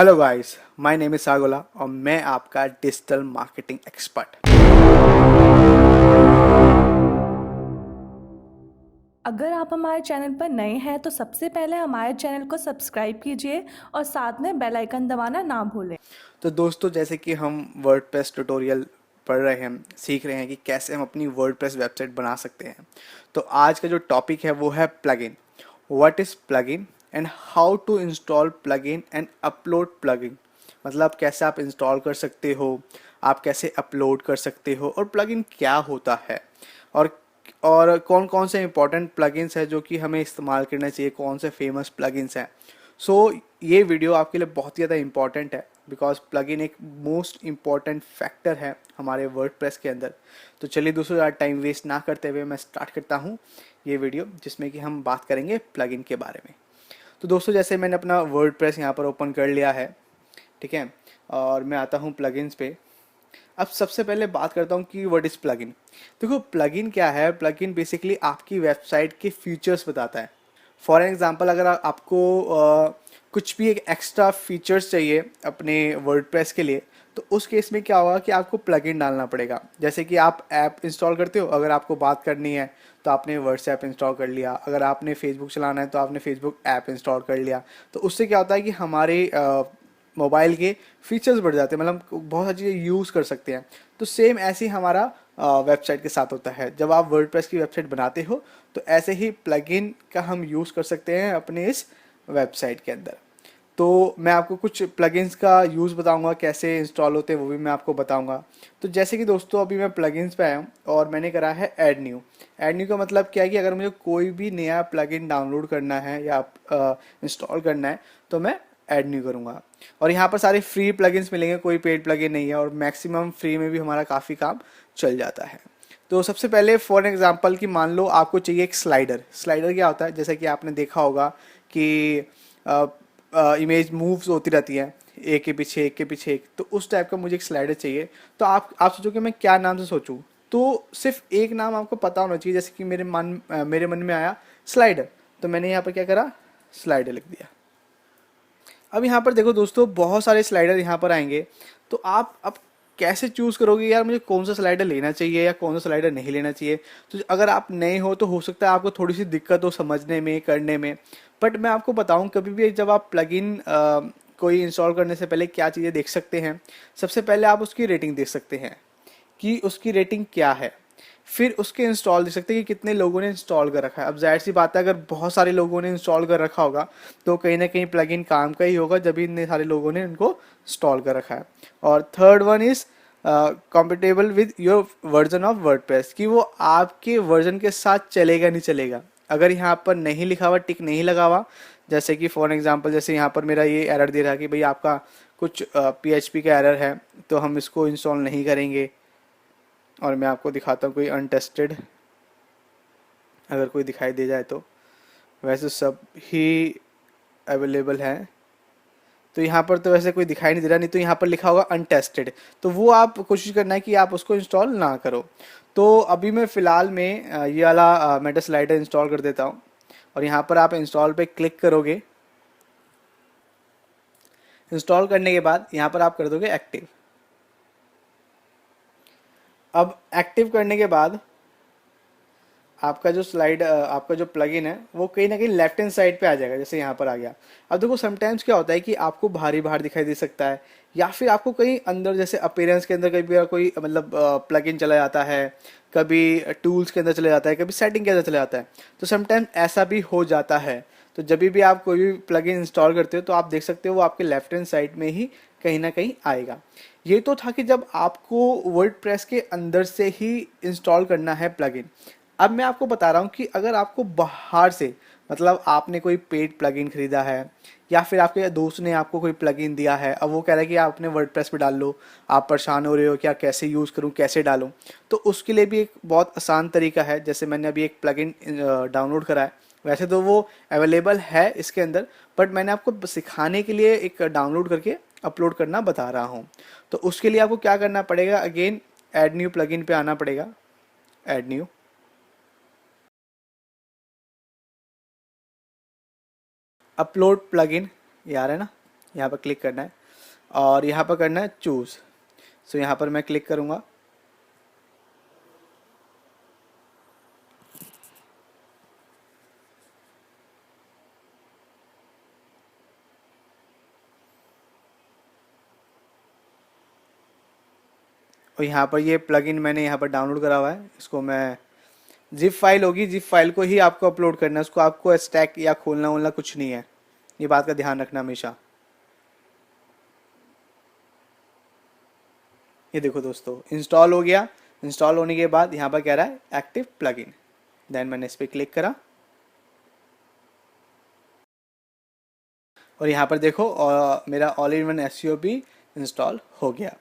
Hello guys, my name is Sagola और मैं आपका डिजिटल मार्केटिंग एक्सपर्ट। अगर आप हमारे चैनल पर नए हैं तो सबसे पहले हमारे चैनल को सब्सक्राइब कीजिए और साथ में बेल आइकन दबाना ना भूलें। तो दोस्तों, जैसे कि हम वर्डप्रेस ट्यूटोरियल पढ़ रहे हैं, सीख रहे हैं कि कैसे हम अपनी वर्डप्रेस वेबसाइट बना सकते हैं। तो आज का जो टॉपिक है वो है plugin. What is plugin and how to install plugin and upload plugin. मतलब कैसे आप इंस्टॉल कर सकते हो, आप कैसे अपलोड कर सकते हो और प्लगइन क्या होता है, और कौन कौन से इंपॉर्टेंट प्लगइन्स हैं जो कि हमें इस्तेमाल करना चाहिए, कौन से फेमस प्लगइन्स हैं। सो ये वीडियो आपके लिए बहुत ही ज़्यादा इंपॉर्टेंट है बिकॉज प्लगइन एक मोस्ट इम्पॉर्टेंट फैक्टर है हमारे वर्डप्रेस के अंदर। तो चलिए दोस्तों, ज़्यादा टाइम वेस्ट ना करते हुए मैं स्टार्ट करता हूँ ये वीडियो, जिसमें कि हम बात करेंगे प्लगइन के बारे में। तो दोस्तों, जैसे मैंने अपना वर्डप्रेस यहाँ पर ओपन कर लिया है, ठीक है, और मैं आता हूँ प्लगइन्स पे। अब सबसे पहले बात करता हूँ कि व्हाट इज़ प्लगइन। देखो, प्लगइन क्या है। प्लगइन बेसिकली आपकी वेबसाइट के फीचर्स बताता है। फॉर एग्जांपल, अगर आपको कुछ भी एक एक्स्ट्रा फीचर्स चाहिए अपने वर्डप्रेस के लिए, तो उस केस में क्या होगा कि आपको प्लगइन डालना पड़ेगा। जैसे कि आप ऐप इंस्टॉल करते हो, अगर आपको बात करनी है तो आपने व्हाट्सएप इंस्टॉल कर लिया, अगर आपने फेसबुक चलाना है तो आपने फेसबुक ऐप इंस्टॉल कर लिया। तो उससे क्या होता है कि हमारे मोबाइल के फीचर्स बढ़ जाते हैं, मतलब बहुत सारी चीज़ें यूज़ कर सकते हैं। तो सेम ऐसे ही हमारा वेबसाइट के साथ होता है। जब आप वर्डप्रेस की वेबसाइट बनाते हो तो ऐसे ही प्लगइन का हम यूज़ कर सकते हैं अपने इस वेबसाइट के अंदर। तो मैं आपको कुछ प्लगइन्स का यूज़ बताऊंगा, कैसे इंस्टॉल होते हैं वो भी मैं आपको बताऊंगा। तो जैसे कि दोस्तों, अभी मैं प्लगइन्स पे आया हूँ और मैंने करा है ऐड न्यू। ऐड न्यू का मतलब क्या है कि अगर मुझे कोई भी नया प्लगइन डाउनलोड करना है या इंस्टॉल करना है तो मैं ऐड न्यू करूँगा। और यहाँ पर सारे फ्री प्लगइन्स मिलेंगे, कोई पेड प्लगइन नहीं है, और मैक्सिमम फ्री में भी हमारा काफ़ी काम चल जाता है। तो सबसे पहले फॉर एग्जांपल कि मान लो आपको चाहिए एक स्लाइडर। स्लाइडर क्या होता है, जैसे कि आपने देखा होगा कि इमेज मूव्स होती रहती है एक के पीछे एक के पीछे एक, तो उस टाइप का मुझे एक स्लाइडर चाहिए। तो आप सोचो कि मैं क्या नाम से सोचूं। तो सिर्फ एक नाम आपको पता होना चाहिए। जैसे कि मेरे मन में आया स्लाइडर, तो मैंने यहाँ पर क्या करा, स्लाइडर लिख दिया। अब यहाँ पर देखो दोस्तों, बहुत सारे स्लाइडर यहाँ पर आएंगे। तो आप अब कैसे चूज करोगे यार, मुझे कौन सा स्लाइडर लेना चाहिए या कौन सा स्लाइडर नहीं लेना चाहिए। तो अगर आप नए हो तो हो सकता है आपको थोड़ी सी दिक्कत हो समझने में, करने में। बट मैं आपको बताऊं, कभी भी जब आप प्लगइन कोई इंस्टॉल करने से पहले क्या चीज़ें देख सकते हैं। सबसे पहले आप उसकी रेटिंग देख सकते हैं कि उसकी रेटिंग क्या है। फिर उसके इंस्टॉल देख सकते हैं कि कितने लोगों ने इंस्टॉल कर रखा है। अब जाहिर सी बात है, अगर बहुत सारे लोगों ने इंस्टॉल कर रखा होगा तो कहीं ना कहीं प्लगइन काम का ही होगा, जब भी इतने सारे लोगों ने इनको इंस्टॉल कर रखा है। और third one is compatible with your version of WordPress, कि वो आपके वर्जन के साथ चलेगा नहीं चलेगा। अगर यहाँ पर नहीं लिखा हुआ, टिक नहीं लगा हुआ, जैसे कि फॉर एग्जांपल जैसे यहाँ पर मेरा ये एरर दे रहा है कि भाई आपका कुछ PHP का एरर है, तो हम इसको इंस्टॉल नहीं करेंगे। और मैं आपको दिखाता हूँ कोई अनटेस्टेड अगर कोई दिखाई दे जाए तो। वैसे सब ही अवेलेबल है, तो यहाँ पर तो वैसे कोई दिखाई नहीं दे रहा, नहीं तो यहाँ पर लिखा होगा अनटेस्टेड। तो वो आप कोशिश करना है कि आप उसको इंस्टॉल ना करो। तो अभी मैं फ़िलहाल में ये वाला मेटा स्लाइडर इंस्टॉल कर देता हूँ। और यहाँ पर आप इंस्टॉल पे क्लिक करोगे। इंस्टॉल करने के बाद यहाँ पर आप कर दोगे एक्टिव। अब एक्टिव करने के बाद आपका जो प्लगइन है वो कहीं ना कहीं लेफ्ट हैंड साइड पे आ जाएगा, जैसे यहाँ पर आ गया। अब देखो, समटाइम्स क्या होता है कि आपको भारी बाहर दिखाई दे सकता है, या फिर आपको कहीं अंदर जैसे अपीयरेंस के अंदर कभी कोई मतलब प्लगइन चला जाता है, कभी टूल्स के अंदर चले जाता है, कभी सेटिंग के अंदर चले जाता है। तो समटाइम्स ऐसा भी हो जाता है। तो जब भी आप कोई भी प्लगइन इंस्टॉल करते हो तो आप देख सकते हो वो आपके लेफ्ट हैंड साइड में ही कहीं ना कहीं आएगा। ये तो था कि जब आपको वर्डप्रेस के अंदर से ही इंस्टॉल करना है प्लगइन। अब मैं आपको बता रहा हूँ कि अगर आपको बाहर से, मतलब आपने कोई पेड प्लगइन खरीदा है, या फिर आपके दोस्त ने आपको कोई प्लगइन दिया है, अब वो कह रहा है कि आप अपने वर्डप्रेस पे डाल लो, आप परेशान हो रहे हो क्या, कैसे यूज़ करूँ, कैसे डालूँ। तो उसके लिए भी एक बहुत आसान तरीका है। जैसे मैंने अभी एक प्लगइन डाउनलोड करा है, वैसे तो वो अवेलेबल है इसके अंदर, बट मैंने आपको सिखाने के लिए एक डाउनलोड करके अपलोड करना बता रहा हूँ। तो उसके लिए आपको क्या करना पड़ेगा, अगेन ऐड न्यू प्लगइन पे आना पड़ेगा। ऐड न्यू, अपलोड प्लगइन, ये आ रहा है ना। यहाँ पर क्लिक करना है और यहाँ पर करना है चूज़। सो यहाँ पर मैं क्लिक करूँगा। और यहाँ पर ये प्लगइन मैंने यहाँ पर डाउनलोड करा हुआ है, इसको मैं जिप फाइल होगी, जिप फाइल को ही आपको अपलोड करना है, उसको आपको स्टैक या खोलना वोलना कुछ नहीं है, ये बात का ध्यान रखना हमेशा। ये देखो दोस्तों इंस्टॉल हो गया। इंस्टॉल होने के बाद यहाँ पर कह रहा है एक्टिव प्लगइन, देन मैंने इस पर क्लिक करा और यहाँ पर देखो मेरा ऑल इन वन एसईओ भी इंस्टॉल हो गया।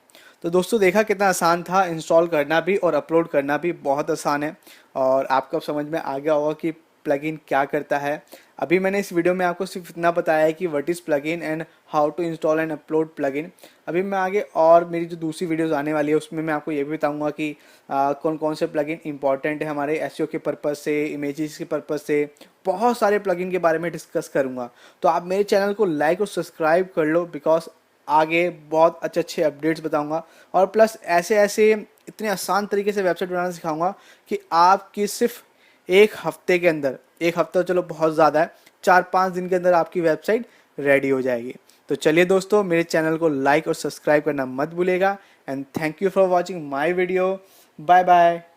तो दोस्तों देखा कितना आसान था, इंस्टॉल करना भी और अपलोड करना भी बहुत आसान है और आपको अब समझ में आ गया होगा कि प्लगइन क्या करता है। अभी मैंने इस वीडियो में आपको सिर्फ इतना बताया है कि what is plugin and how to install and upload plugin. अभी मैं आगे और मेरी जो दूसरी वीडियोस आने वाली है उसमें मैं आपको ये भी बताऊंगा कि कौन कौन से प्लगइन इंपॉर्टेंट है हमारे एसईओ के पर्पज़ से, इमेजेस के पर्पज़ से, बहुत सारे प्लगइन के बारे में डिस्कस करूंगा। तो आप मेरे चैनल को लाइक और सब्सक्राइब कर लो, बिकॉज आगे बहुत अच्छे अच्छे अपडेट्स बताऊंगा और प्लस ऐसे ऐसे इतने आसान तरीके से वेबसाइट बनाना सिखाऊंगा कि आपकी सिर्फ एक हफ्ते के अंदर, एक हफ्ता चलो बहुत ज़्यादा है, 4-5 दिन के अंदर आपकी वेबसाइट रेडी हो जाएगी। तो चलिए दोस्तों, मेरे चैनल को लाइक और सब्सक्राइब करना मत भूलिएगा and thank you for watching my video. Bye bye.